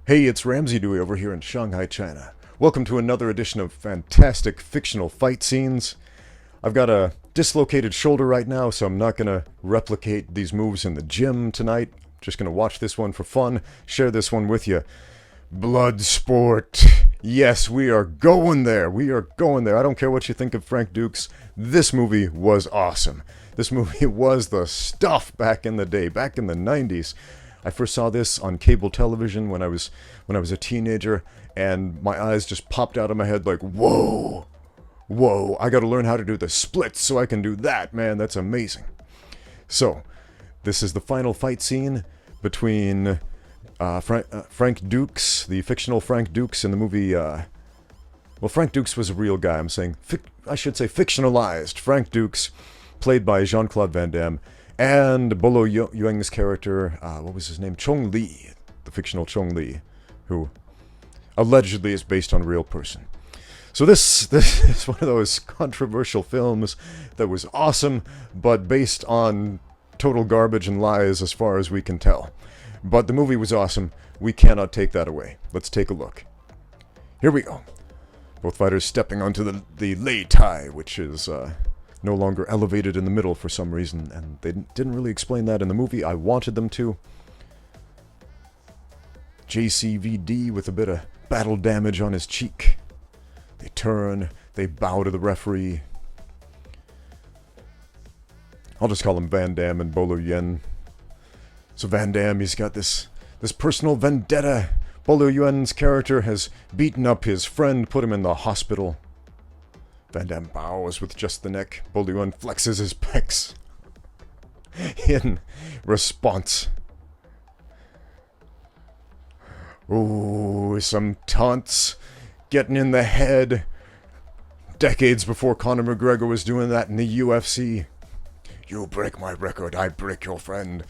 Hey, it's Ramsey Dewey over here in Shanghai, China. Welcome to another edition of fantastic fictional fight scenes. I've got a dislocated shoulder right now, so I'm not going to replicate these moves in the gym tonight. Just going to watch this one for fun, share this one with you. Bloodsport. Yes, we are going there. We are going there. I don't care what you think of Frank Dux. This movie was awesome. This movie was the stuff back in the day, back in the 90s. I first saw this on cable television when I was a teenager, and my eyes just popped out of my head like, whoa, I gotta learn how to do the splits so I can do that, man, that's amazing. So, this is the final fight scene between Frank Dux, the fictional Frank Dux in the movie, well, Frank Dux was a real guy, I'm saying, I should say fictionalized Frank Dux, played by Jean-Claude Van Damme, and Bolo Yueng's character, what was his name? Chong Li, the fictional Chong Li, who allegedly is based on a real person. So this is one of those controversial films that was awesome, but based on total garbage and lies as far as we can tell. But the movie was awesome. We cannot take that away. Let's take a look. Here we go. Both fighters stepping onto the lei tai, which is no longer elevated in the middle for some reason, and they didn't really explain that in the movie. I wanted them to. JCVD with a bit of battle damage on his cheek. They turn, they bow to the referee. I'll just call him Van Damme and Bolo Yueng. So Van Damme, he's got this personal vendetta. Bolo Yueng's character has beaten up his friend, put him in the hospital. Van Damme bows with just the neck. Bolo Yueng flexes his pecs in response. Ooh, some taunts getting in the head. Decades before Conor McGregor was doing that in the UFC. You break my record, I break your friend.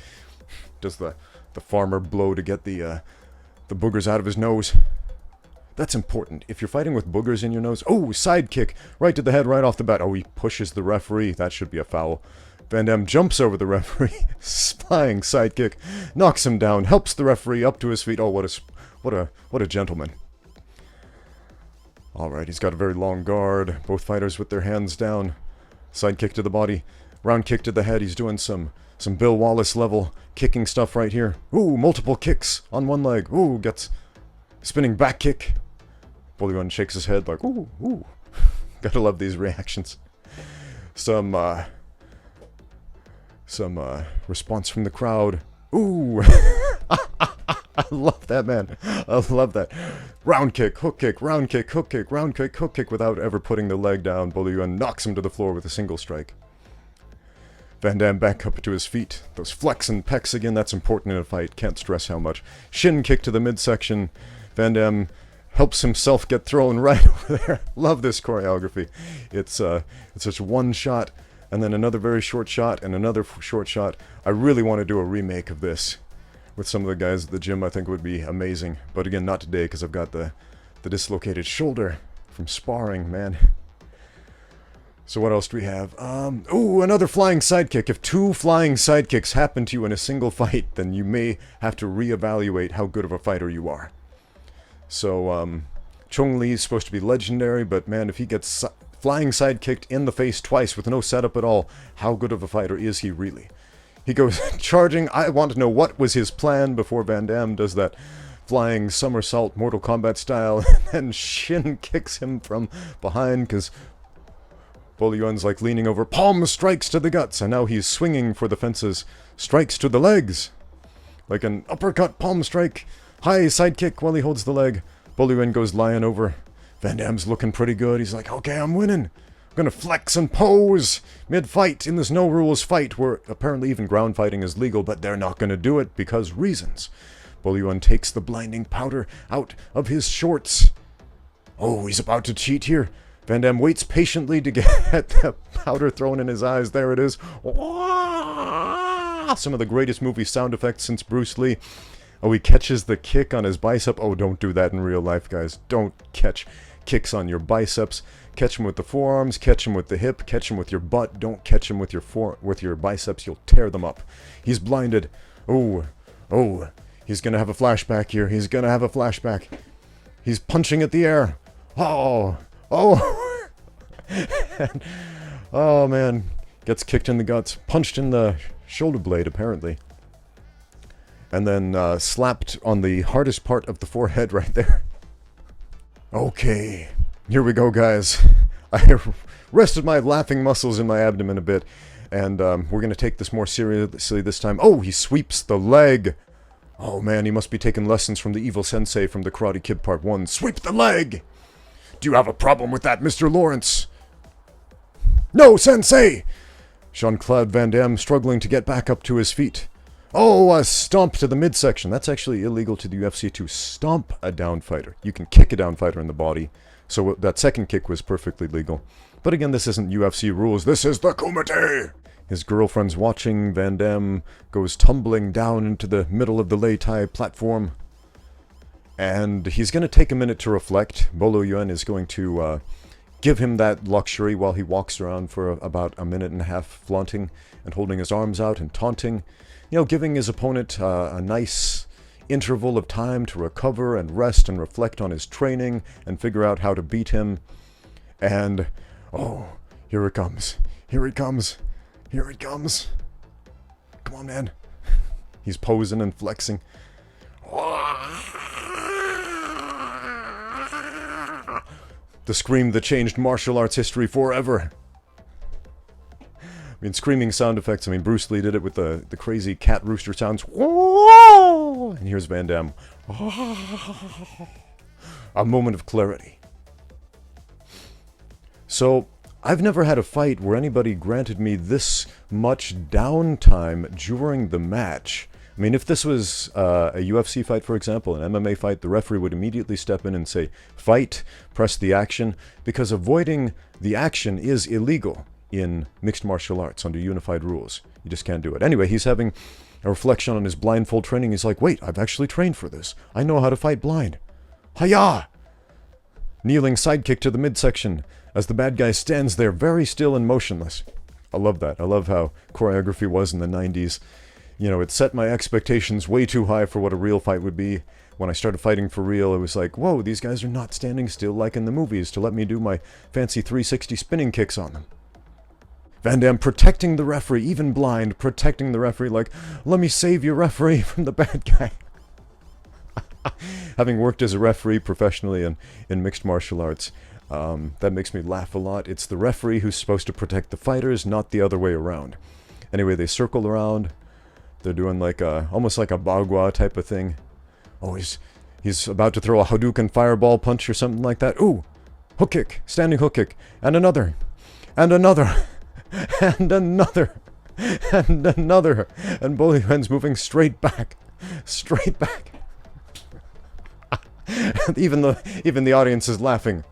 Does the farmer blow to get the boogers out of his nose? That's important. If you're fighting with boogers in your nose... Oh, side kick! Right to the head, right off the bat. Oh, he pushes the referee. That should be a foul. Van Damme jumps over the referee. Flying side kick. Knocks him down. Helps the referee up to his feet. Oh, what a gentleman. Alright, he's got a very long guard. Both fighters with their hands down. Side kick to the body. Round kick to the head. He's doing some Bill Wallace level kicking stuff right here. Ooh, multiple kicks on one leg. Ooh, gets spinning back kick. Bolo Yueng shakes his head like, ooh. Gotta love these reactions. Some response from the crowd. Ooh. I love that, man. I love that. Round kick, hook kick, round kick, hook kick, round kick, hook kick without ever putting the leg down. Bolo Yueng knocks him to the floor with a single strike. Van Damme back up to his feet. Those flex and pecs again, that's important in a fight. Can't stress how much. Shin kick to the midsection. Van Damme helps himself get thrown right over there. Love this choreography. It's just one shot, and then another very short shot, and another short shot. I really want to do a remake of this with some of the guys at the gym. I think it would be amazing. But again, not today, because I've got the dislocated shoulder from sparring, man. So what else do we have? Ooh, another flying sidekick. If two flying sidekicks happen to you in a single fight, then you may have to reevaluate how good of a fighter you are. So, Chong Li is supposed to be legendary, but man, if he gets flying sidekicked in the face twice with no setup at all, how good of a fighter is he really? He goes charging. I want to know what was his plan before Van Damme does that flying somersault Mortal Kombat style, and then shin kicks him from behind, because Bolo Yueng's like leaning over, palm strikes to the guts, and now he's swinging for the fences, strikes to the legs, like an uppercut palm strike, high side kick while he holds the leg. Bolo Yueng goes lying over. Van Damme's looking pretty good. He's like, okay, I'm winning. I'm gonna flex and pose mid-fight in this no-rules fight where apparently even ground fighting is legal, but they're not gonna do it because reasons. Bolo Yueng takes the blinding powder out of his shorts. Oh, he's about to cheat here. Van Damme waits patiently to get the powder thrown in his eyes. There it is. Some of the greatest movie sound effects since Bruce Lee. Oh, he catches the kick on his bicep. Oh, don't do that in real life, guys. Don't catch kicks on your biceps. Catch him with the forearms, catch him with the hip, catch him with your butt. Don't catch him with your biceps. You'll tear them up. He's blinded. Oh. He's gonna have a flashback here. He's gonna have a flashback. He's punching at the air. Oh. Oh. And, oh, man. Gets kicked in the guts. Punched in the shoulder blade, apparently. And then slapped on the hardest part of the forehead right there. Okay. Here we go, guys. I rested my laughing muscles in my abdomen a bit. And we're going to take this more seriously this time. Oh, he sweeps the leg. Oh, man, he must be taking lessons from the evil sensei from the Karate Kid Part 1. Sweep the leg! Do you have a problem with that, Mr. Lawrence? No, sensei! Jean-Claude Van Damme struggling to get back up to his feet. Oh, a stomp to the midsection. That's actually illegal to the UFC to stomp a down fighter. You can kick a down fighter in the body. So that second kick was perfectly legal. But again, this isn't UFC rules. This is the Kumite! His girlfriend's watching. Van Damme goes tumbling down into the middle of the Lei Tai platform. And he's going to take a minute to reflect. Bolo Yuan is going to give him that luxury while he walks around for about a minute and a half, flaunting and holding his arms out and taunting. You know, giving his opponent a nice interval of time to recover and rest and reflect on his training and figure out how to beat him. And, oh, here it comes. Here it comes. Here it comes. Come on, man. He's posing and flexing. The scream that changed martial arts history forever. I mean, screaming sound effects. I mean, Bruce Lee did it with the crazy cat rooster sounds. And here's Van Damme. A moment of clarity. So, I've never had a fight where anybody granted me this much downtime during the match. I mean, if this was a UFC fight, for example, an MMA fight, the referee would immediately step in and say, fight, press the action, because avoiding the action is illegal in mixed martial arts under unified rules. You just can't do it. Anyway, he's having a reflection on his blindfold training. He's like, wait, I've actually trained for this. I know how to fight blind. Hi-ya! Kneeling sidekick to the midsection as the bad guy stands there very still and motionless. I love that. I love how choreography was in the 90s. You know, it set my expectations way too high for what a real fight would be. When I started fighting for real, it was like, whoa, these guys are not standing still like in the movies to let me do my fancy 360 spinning kicks on them. Van Damme protecting the referee, even blind, protecting the referee like, let me save you, referee, from the bad guy. Having worked as a referee professionally in mixed martial arts, that makes me laugh a lot. It's the referee who's supposed to protect the fighters, not the other way around. Anyway, they circle around. They're doing like almost like a bagua type of thing. Oh, he's about to throw a Hadouken fireball punch or something like that. Ooh! Hook kick! Standing hook kick! And another! And another! And another! And another! And Bolo Yuan's moving straight back! Straight back! Even the audience is laughing.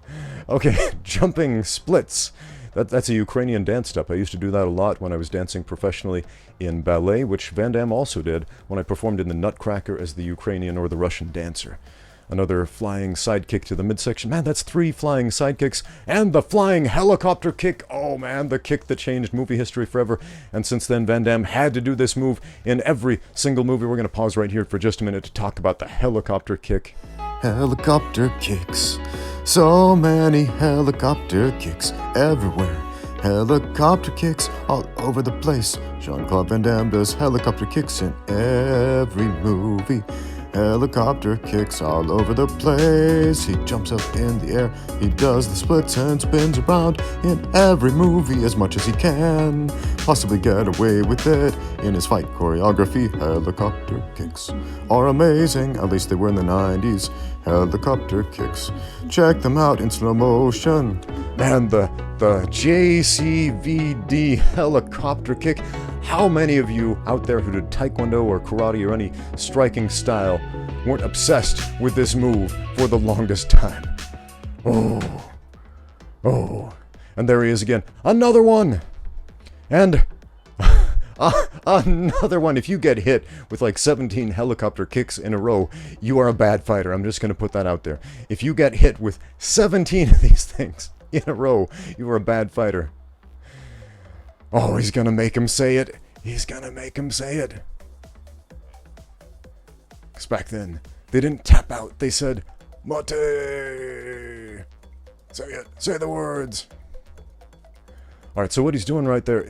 Okay, jumping splits. That's a Ukrainian dance step. I used to do that a lot when I was dancing professionally in ballet, which Van Damme also did when I performed in the Nutcracker as the Ukrainian or the Russian dancer. Another flying sidekick to the midsection. Man, that's 3 flying sidekicks. And the flying helicopter kick. Oh man, the kick that changed movie history forever. And since then, Van Damme had to do this move in every single movie. We're going to pause right here for just a minute to talk about the helicopter kick. Helicopter kicks. So many helicopter kicks everywhere. Helicopter kicks all over the place. Jean-Claude Van Damme does helicopter kicks in every movie. Helicopter kicks all over the place. He jumps up in the air. He does the splits and spins around in every movie as much as he can. Possibly get away with it in his fight choreography. Helicopter kicks are amazing. At least they were in the 90s. Helicopter kicks. Check them out in slow motion. Man, the JCVD helicopter kick. How many of you out there who did taekwondo or karate or any striking style weren't obsessed with this move for the longest time? Oh. And there he is again. Another one! And another one. If you get hit with like 17 helicopter kicks in a row, you are a bad fighter. I'm just going to put that out there. If you get hit with 17 of these things in a row, you are a bad fighter. Oh, he's going to make him say it. He's going to make him say it. Because back then, they didn't tap out. They said, Mate! Say it. Say the words. Alright, so what he's doing right there,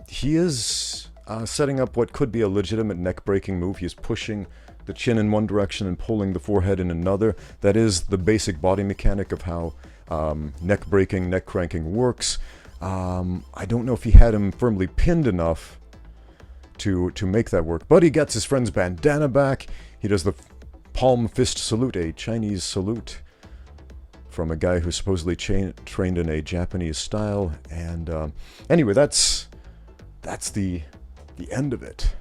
he is setting up what could be a legitimate neck-breaking move. He is pushing the chin in one direction and pulling the forehead in another. That is the basic body mechanic of how neck-breaking, neck-cranking works. I don't know if he had him firmly pinned enough to make that work. But he gets his friend's bandana back. He does the palm fist salute, a Chinese salute from a guy who's supposedly trained in a Japanese style. And anyway, that's the end of it.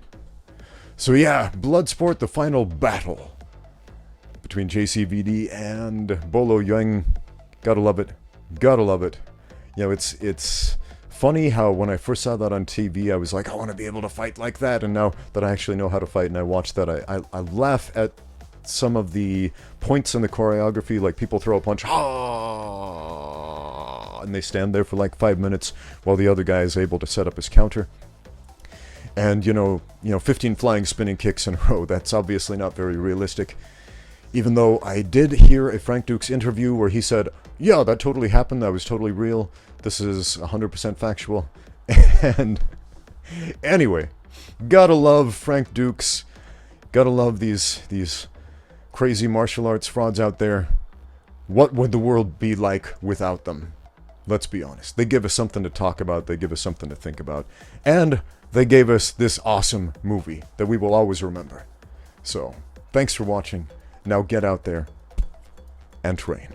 So yeah, Bloodsport, the final battle between JCVD and Bolo Yang. Gotta love it. Gotta love it. You know, it's funny how when I first saw that on TV, I was like, I want to be able to fight like that. And now that I actually know how to fight and I watch that, I laugh at some of the points in the choreography, like people throw a punch, and they stand there for like 5 minutes while the other guy is able to set up his counter. And, you know, 15 flying spinning kicks in a row, that's obviously not very realistic. Even though I did hear a Frank Dux interview where he said, yeah, that totally happened, that was totally real, this is 100% factual. And anyway, gotta love Frank Dux, gotta love these crazy martial arts frauds out there. What would the world be like without them? Let's be honest. They give us something to talk about, they give us something to think about, and they gave us this awesome movie that we will always remember. So, thanks for watching. Now get out there and train.